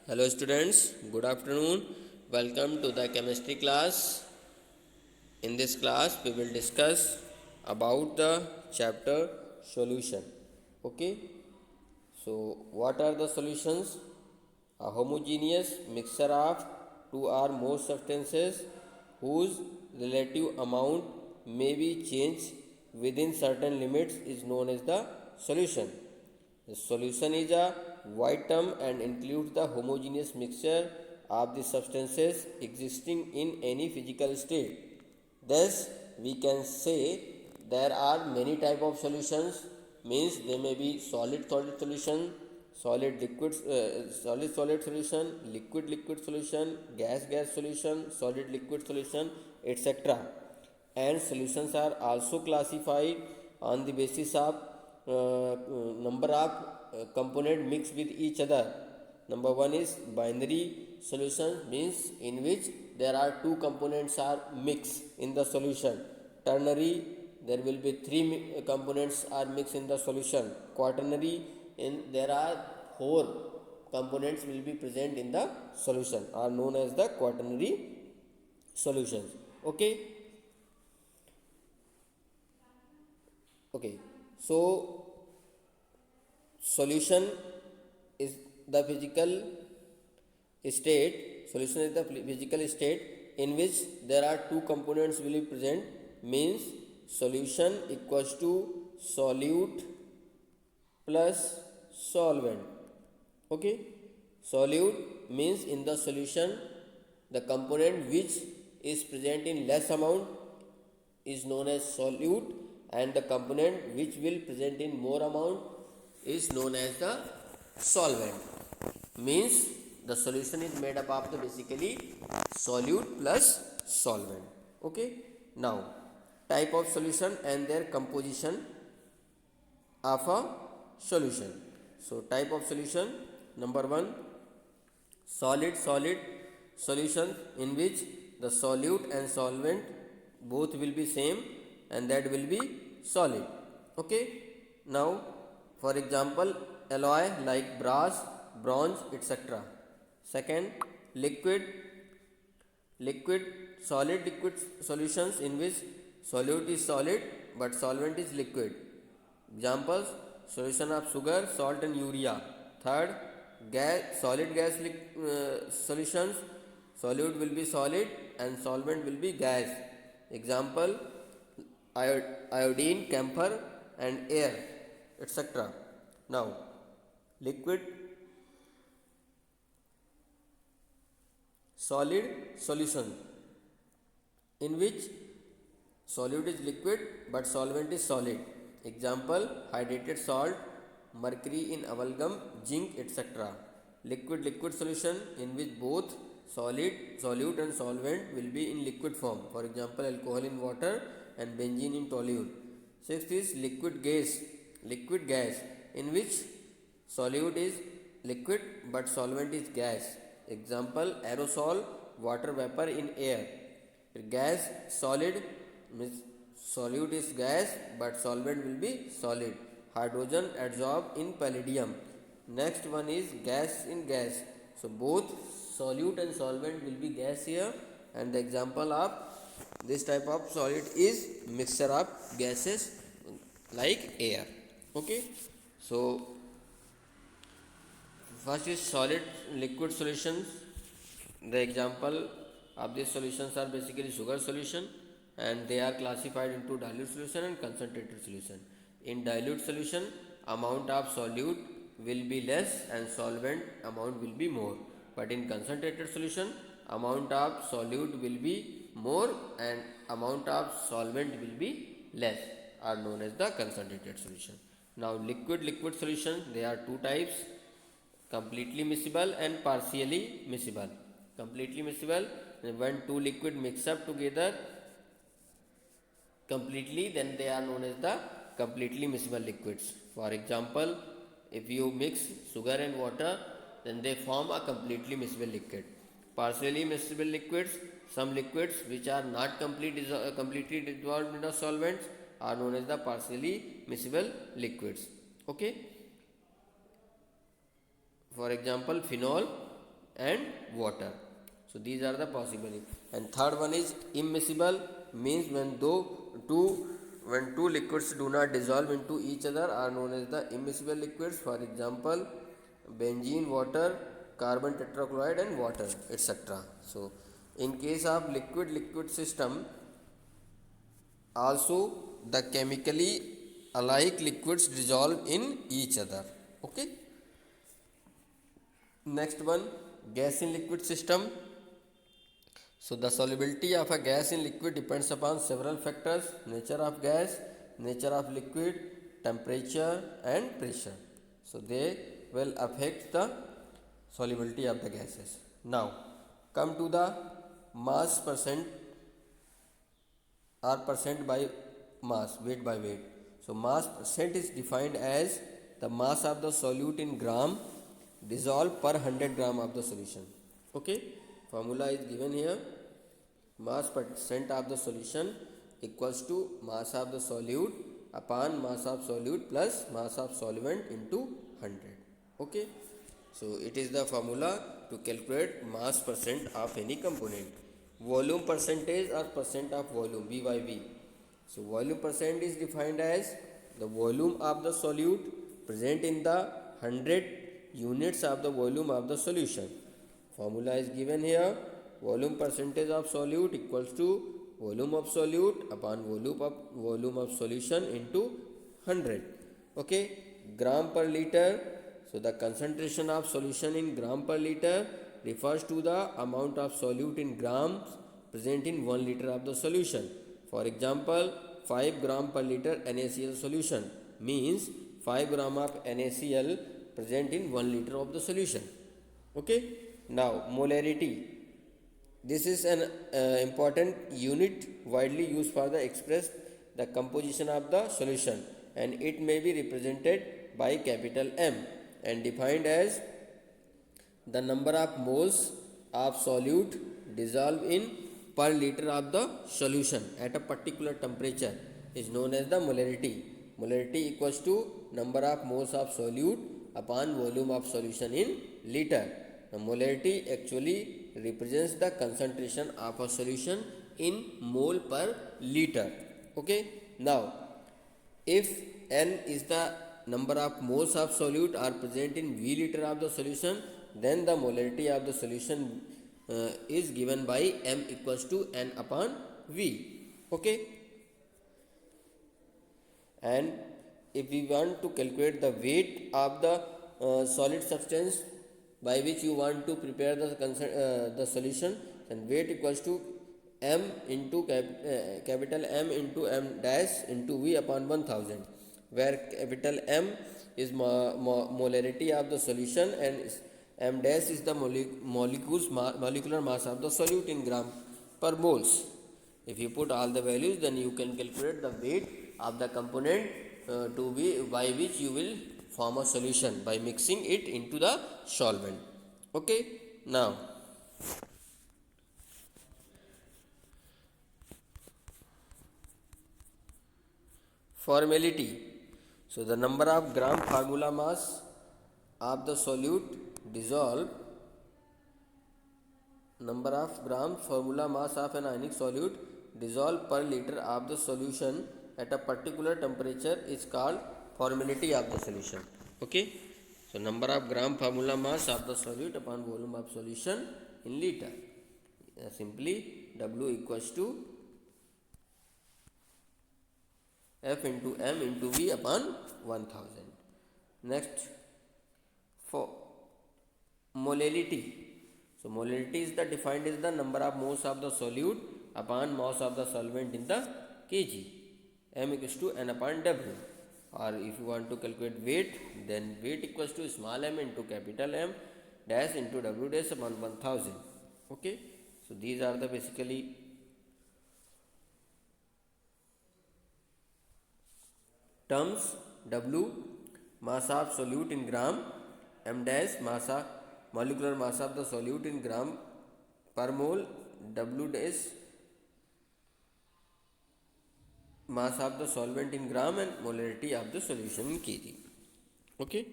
Hello students, good afternoon. Welcome to the chemistry class. In this class we will discuss about the chapter solution. Okay? So what are the solutions? A homogeneous mixture of two or more substances whose relative amount may be changed within certain limits is known as the solution. The solution is a wide term and includes the homogeneous mixture of the substances existing in any physical state. Thus, we can say there are many type of solutions. Means they may be solid solution, solid solution, liquid solution, gas solution, solid liquid solution, etc. And solutions are also classified on the basis of number of component mixed with each other. Number one is binary solution, means in which there are two components are mixed in the solution. Ternary, there will be three components are mixed in the solution. Quaternary, in there are four components will be present in the solution, are known as the quaternary solutions. Okay. Okay, so solution is the physical state. Solution is the physical state in which there are two components will be present. Means solution equals to solute plus solvent. Okay, solute means in the solution the component which is present in less amount is known as solute, and the component which will present in more amount is known as the solvent. Means the solution is made up of the basically solute plus solvent. Okay, now type of solution and their composition of a solution. So type of solution, number one, solid solution in which the solute and solvent both will be same and that will be solid. Okay, now for example alloy like brass, bronze, etc. Second, liquid solid liquid solutions in which solute is solid but solvent is liquid. Examples, solution of sugar, salt and urea. Third, solid gas solutions, solute will be solid and solvent will be gas. Example, iodine, camphor and air, etc. Now liquid solid solution in which solute is liquid but solvent is solid. Example, hydrated salt, mercury in amalgam, zinc, etc. Liquid solution in which both solute and solvent will be in liquid form. For example, alcohol in water and benzene in toluene. Sixth is liquid gas in which solute is liquid but solvent is gas. Example, aerosol, water vapor in air. Gas solid means solute is gas but solvent will be solid. Hydrogen adsorbed in palladium. Next one is gas in gas. So both solute and solvent will be gas here, and the example of this type of solid is mixture of gases like air. Okay, so first is solid liquid solutions. The example of these solutions are basically sugar solution, and they are classified into dilute solution and concentrated solution. In dilute solution, amount of solute will be less and solvent amount will be more. But in concentrated solution, amount of solute will be more and amount of solvent will be less, are known as the concentrated solution. Now liquid solution, there are two types: completely miscible and partially miscible. Completely miscible, when two liquid mix up together completely, then they are known as the completely miscible liquids. For example, if you mix sugar and water, then they form a completely miscible liquid. Partially miscible liquids, some liquids which are not completely dissolved in the solvents are known as the partially miscible liquids. Okay, for example, phenol and water. So these are the possibilities. And third one is immiscible, means when two liquids do not dissolve into each other are known as the immiscible liquids. For example, benzene, water, carbon tetrachloride and water, etc. So in case of liquid system, also the chemically alike liquids dissolve in each other. Okay. Next one, gas in liquid system. So the solubility of a gas in liquid depends upon several factors: nature of gas, nature of liquid, temperature and pressure. So they will affect the solubility of the gases. Now come to the mass percent or percent by mass, weight by weight. So mass percent is defined as the mass of the solute in gram dissolved per 100 gram of the solution. Okay, formula is given here. Mass percent of the solution equals to mass of the solute upon mass of solute plus mass of solvent into 100. Okay, so it is the formula to calculate mass percent of any component. Volume percentage or percent of volume, V by V. So volume percent is defined as the volume of the solute present in the 100 units of the volume of the solution. Formula is given here. Volume percentage of solute equals to volume of solute upon volume of solution into 100. Okay, gram per liter. So the concentration of solution in gram per liter refers to the amount of solute in grams present in 1 liter of the solution. For example, 5 gram per liter NaCl solution means 5 gram of NaCl present in 1 liter of the solution. Okay. Now molarity. This is an important unit widely used for the express the composition of the solution, and it may be represented by capital M and defined as the number of moles of solute dissolved in per liter of the solution at a particular temperature is known as the molarity. Molarity equals to number of moles of solute upon volume of solution in liter. The molarity actually represents the concentration of a solution in mole per liter. Okay. Now, if N is the number of moles of solute are present in V liter of the solution, then the molarity of the solution is given by M equals to N upon V. Okay. And if we want to calculate the weight of the solid substance by which you want to prepare the solution, then weight equals to M into capital M into M dash into V upon 1000, where capital M is molarity of the solution and M dash is the molecular mass of the solute in gram per moles. If you put all the values, then you can calculate the weight of the component to be by which you will form a solution by mixing it into the solvent. Okay. Now formality. So the number of gram formula mass of the solute dissolved, number of gram formula mass of an ionic solute dissolved per liter of the solution at a particular temperature is called formality of the solution. Okay. So number of gram formula mass of the solute upon volume of solution in liter. Simply W equals to F into M into V upon 1000. Next, for molality. So molality is defined as the number of moles of the solute upon mass of the solvent in the kg. M equals to N upon W. Or if you want to calculate weight, then weight equals to small m into capital M dash into W dash upon 1000. Okay. So these are the basically terms. W mass of solute in gram, M dash molecular mass of the solute in gram per mole, W dash mass of the solvent in gram and molarity of the solution in kg. Okay.